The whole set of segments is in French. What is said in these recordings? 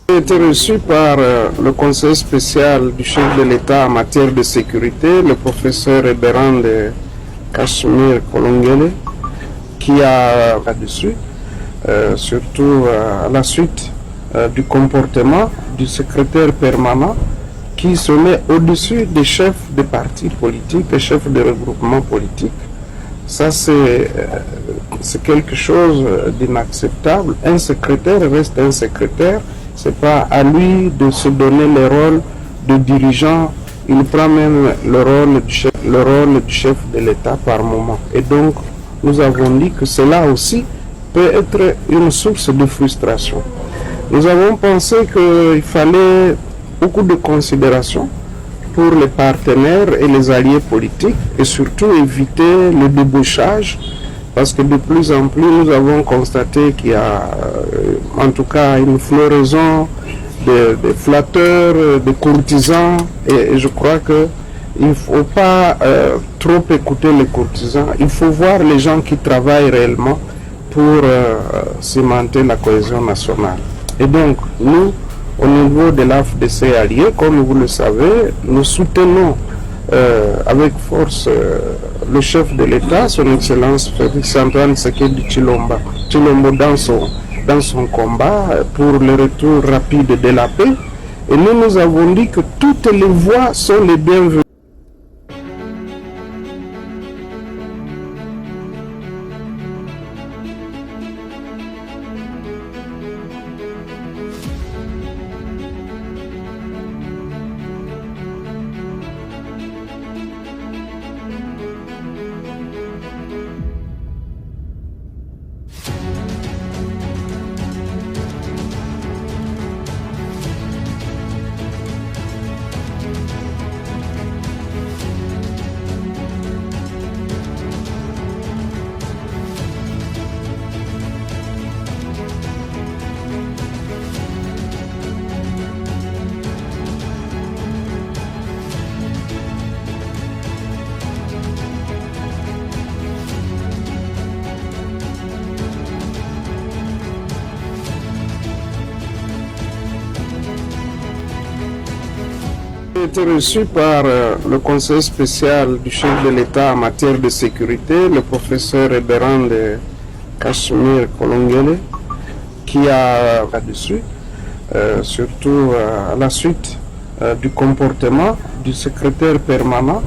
J'ai été reçu par le conseil spécial du chef de l'État en matière de sécurité, le professeur Eberhard Cachemire Kolongele, qui a là-dessus, surtout à la suite du comportement du secrétaire permanent qui se met au-dessus des chefs de partis politiques, des chefs de regroupements politiques. Ça, c'est quelque chose d'inacceptable. Un secrétaire reste un secrétaire. Ce n'est pas à lui de se donner le rôle de dirigeant. Il prend même le rôle du chef de l'État par moment. Et donc, nous avons dit que cela aussi peut être une source de frustration. Nous avons pensé qu'il fallait beaucoup de considération pour les partenaires et les alliés politiques et surtout éviter le débauchage parce que de plus en plus nous avons constaté qu'il y a en tout cas une floraison de flatteurs, de courtisans et je crois que il ne faut pas trop écouter les courtisans, il faut voir les gens qui travaillent réellement pour cimenter la cohésion nationale. Et donc nous, au niveau de l'AFDC allié, comme vous le savez, nous soutenons avec force le chef de l'État, son Excellence Félix Antoine Tshisekedi Tshilombo dans son combat pour le retour rapide de la paix. Et nous avons dit que toutes les voix sont les bienvenues. J'ai été reçu par le conseil spécial du chef de l'État en matière de sécurité, le professeur Eberhard Cachemire Kolongele, qui a là-dessus, surtout à la suite du comportement du secrétaire permanent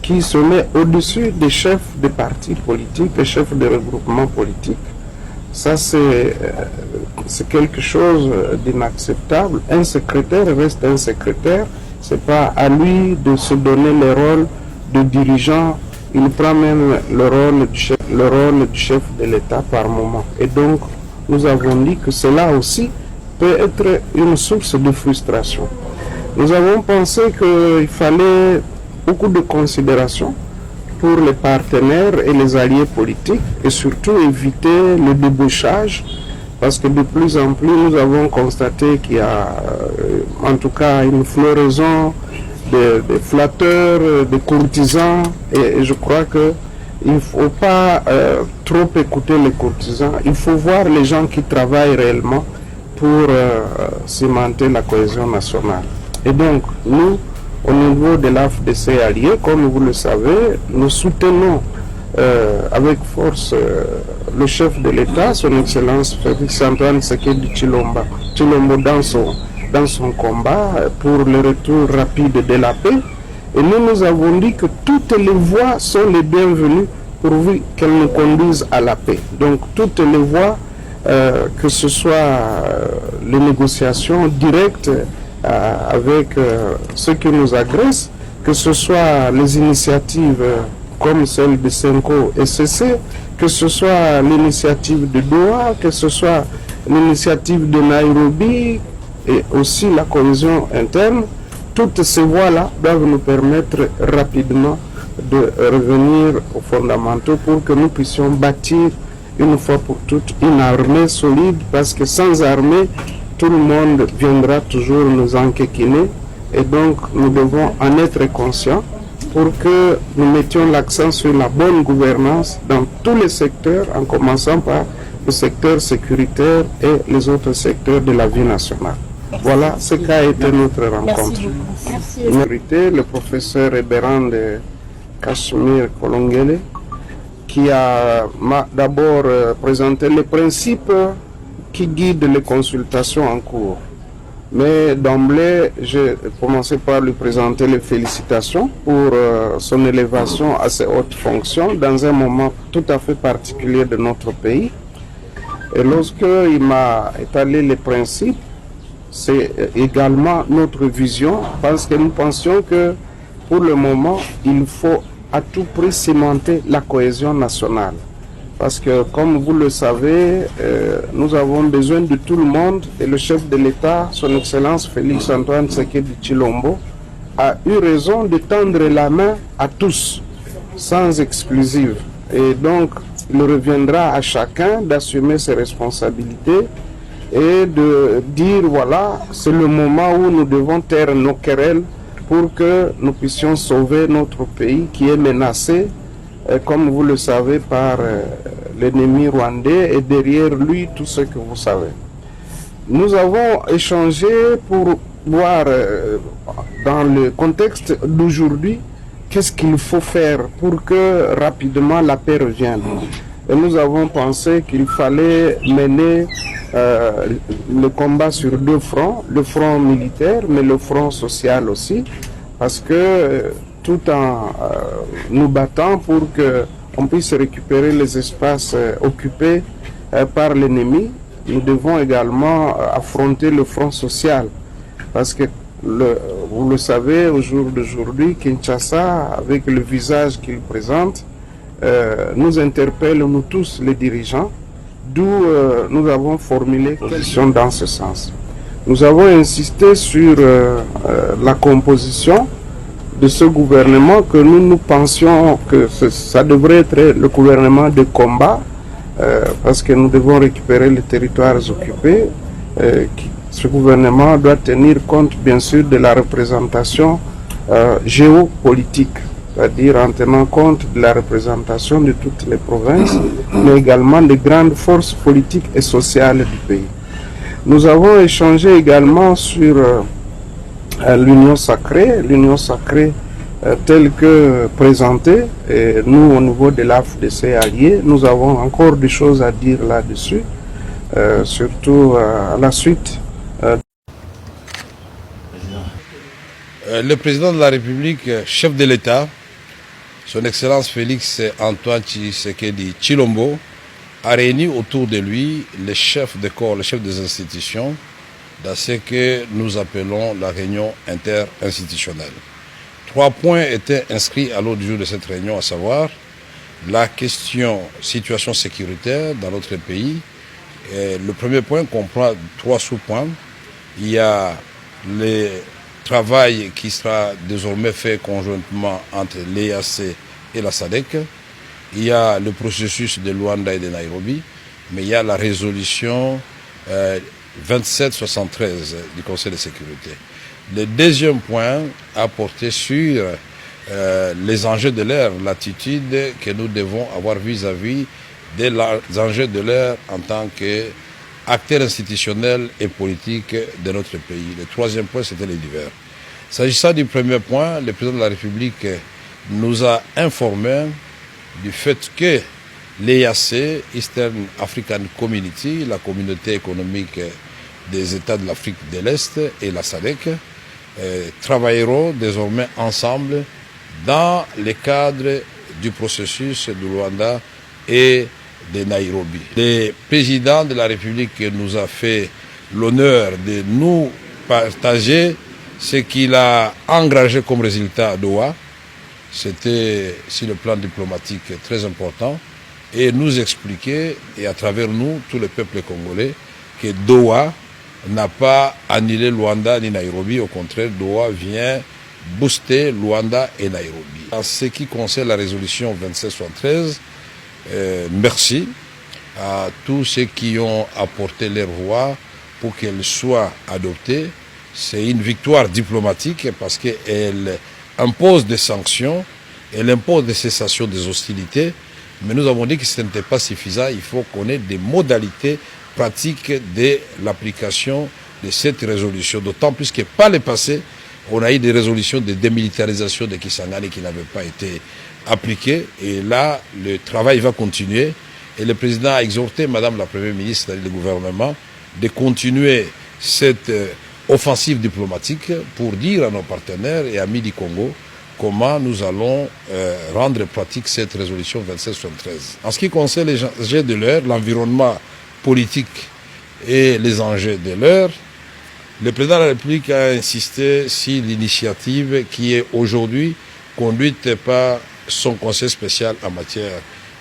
qui se met au-dessus des chefs de partis politiques, des chefs de regroupements politiques. Ça, c'est quelque chose d'inacceptable. Un secrétaire reste un secrétaire. Ce n'est pas à lui de se donner le rôle de dirigeant. Il prend même le rôle du chef de l'État par moment. Et donc, nous avons dit que cela aussi peut être une source de frustration. Nous avons pensé qu'il fallait beaucoup de considération pour les partenaires et les alliés politiques et surtout éviter le débauchage parce que de plus en plus nous avons constaté qu'il y a en tout cas une floraison de flatteurs, de courtisans et je crois que il ne faut pas trop écouter les courtisans, il faut voir les gens qui travaillent réellement pour cimenter la cohésion nationale. Et donc nous, au niveau de l'AFDC allié, comme vous le savez, nous soutenons avec force le chef de l'État, son Excellence Félix Antoine Tshisekedi Tshilombo dans son combat pour le retour rapide de la paix. Et nous avons dit que toutes les voix sont les bienvenues pourvu qu'elles nous conduisent à la paix. Donc toutes les voix, que ce soit les négociations directes avec ceux qui nous agressent, que ce soit les initiatives comme celle de Senko et SCC, que ce soit l'initiative de Doha, que ce soit l'initiative de Nairobi et aussi la cohésion interne, toutes ces voies-là doivent nous permettre rapidement de revenir aux fondamentaux pour que nous puissions bâtir une fois pour toutes une armée solide, parce que sans armée, tout le monde viendra toujours nous enquiquiner et donc nous devons en être conscients pour que nous mettions l'accent sur la bonne gouvernance dans tous les secteurs, en commençant par le secteur sécuritaire et les autres secteurs de la vie nationale. Voilà ce qu'a été notre rencontre. Merci. Le professeur Eberand Kashmir Kolongele, qui a d'abord présenté les principes qui guident les consultations en cours. Mais d'emblée, j'ai commencé par lui présenter les félicitations pour son élévation à ces hautes fonctions dans un moment tout à fait particulier de notre pays. Et lorsqu'il m'a étalé les principes, c'est également notre vision, parce que nous pensions que pour le moment, il faut à tout prix cimenter la cohésion nationale. Parce que, comme vous le savez, nous avons besoin de tout le monde et le chef de l'État, son Excellence Félix Antoine Tshisekedi Tshilombo, a eu raison de tendre la main à tous, sans exclusive. Et donc, il reviendra à chacun d'assumer ses responsabilités et de dire, voilà, c'est le moment où nous devons taire nos querelles pour que nous puissions sauver notre pays qui est menacé, comme vous le savez, par l'ennemi rwandais et derrière lui tout ce que vous savez. Nous avons échangé pour voir dans le contexte d'aujourd'hui qu'est-ce qu'il faut faire pour que rapidement la paix revienne. Et nous avons pensé qu'il fallait mener le combat sur deux fronts, le front militaire mais le front social aussi, parce que tout en nous battant pour qu'on puisse récupérer les espaces occupés par l'ennemi, nous devons également affronter le front social. Parce que, vous le savez, au jour d'aujourd'hui, Kinshasa, avec le visage qu'il présente, nous interpelle, nous tous les dirigeants, d'où nous avons formulé une position dans ce sens. Nous avons insisté sur la composition de ce gouvernement que nous pensions que ça devrait être le gouvernement de combat, parce que nous devons récupérer les territoires occupés. Ce gouvernement doit tenir compte bien sûr de la représentation géopolitique, c'est-à-dire en tenant compte de la représentation de toutes les provinces, mais également des grandes forces politiques et sociales du pays. Nous avons échangé également sur l'union sacrée telle que présentée, et nous au niveau de l'AFDC allié, nous avons encore des choses à dire là-dessus, surtout à la suite. Le président de la République, chef de l'État, son Excellence Félix Antoine Tshisekedi Tshilombo, a réuni autour de lui les chefs de corps, les chefs des institutions, dans ce que nous appelons la réunion interinstitutionnelle. 3 points étaient inscrits à l'ordre du jour de cette réunion, à savoir la question situation sécuritaire dans notre pays. Et le premier point comprend 3 sous-points. Il y a le travail qui sera désormais fait conjointement entre l'EAC et la SADC. Il y a le processus de Luanda et de Nairobi, mais il y a la résolution 2773 du Conseil de sécurité. Le deuxième point a porté sur les enjeux de l'ère, l'attitude que nous devons avoir vis-à-vis des enjeux de l'ère en tant qu'acteurs institutionnels et politiques de notre pays. Le troisième point, c'était les divers. S'agissant du premier point, le président de la République nous a informé du fait que l'EAC, Eastern African Community, la communauté économique des États de l'Afrique de l'Est et la SADC, travailleront désormais ensemble dans le cadre du processus de Luanda et de Nairobi. Le président de la République nous a fait l'honneur de nous partager ce qu'il a engagé comme résultat à Doha. C'était, sur le plan diplomatique, très important, et nous expliquer, et à travers nous, tout le peuple congolais, que Doha n'a pas annulé Luanda ni Nairobi. Au contraire, Doha vient booster Luanda et Nairobi. En ce qui concerne la résolution 2773, merci à tous ceux qui ont apporté leur voix pour qu'elle soit adoptée. C'est une victoire diplomatique parce qu'elle impose des sanctions, elle impose des cessations des hostilités, mais nous avons dit que ce n'était pas suffisant, il faut qu'on ait des modalités pratiques de l'application de cette résolution, d'autant plus que par le passé, on a eu des résolutions de démilitarisation de Kisangani qui n'avaient pas été appliquées. Et là, le travail va continuer. Et le président a exhorté Madame la Première ministre et le gouvernement de continuer cette offensive diplomatique pour dire à nos partenaires et amis du Congo comment nous allons rendre pratique cette résolution 2773. En ce qui concerne les enjeux de l'heure, l'environnement politique et les enjeux de l'heure, le président de la République a insisté sur l'initiative qui est aujourd'hui conduite par son conseil spécial en matière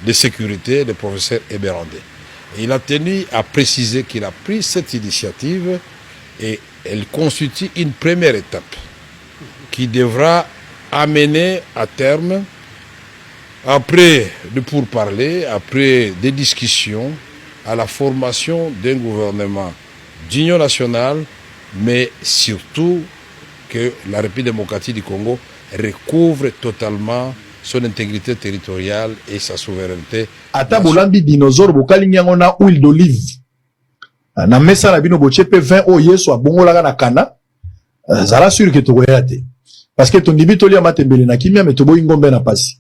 de sécurité, le professeur Eberandé. Il a tenu à préciser qu'il a pris cette initiative et elle constitue une première étape qui devra amener à terme, après de pourparlers, après des discussions, à la formation d'un gouvernement d'union nationale, mais surtout que la République démocratique du Congo recouvre totalement son intégrité territoriale et sa souveraineté. Ata bolambi dinosaure bokalingi yango na huile d'olive. Na mesa na bino bochepe 20 o yeso abongolaka na kana. Zala sûr que tokoya te. Parce que ton dibito lia matembele na kimia me toboyi ngombe na pasi.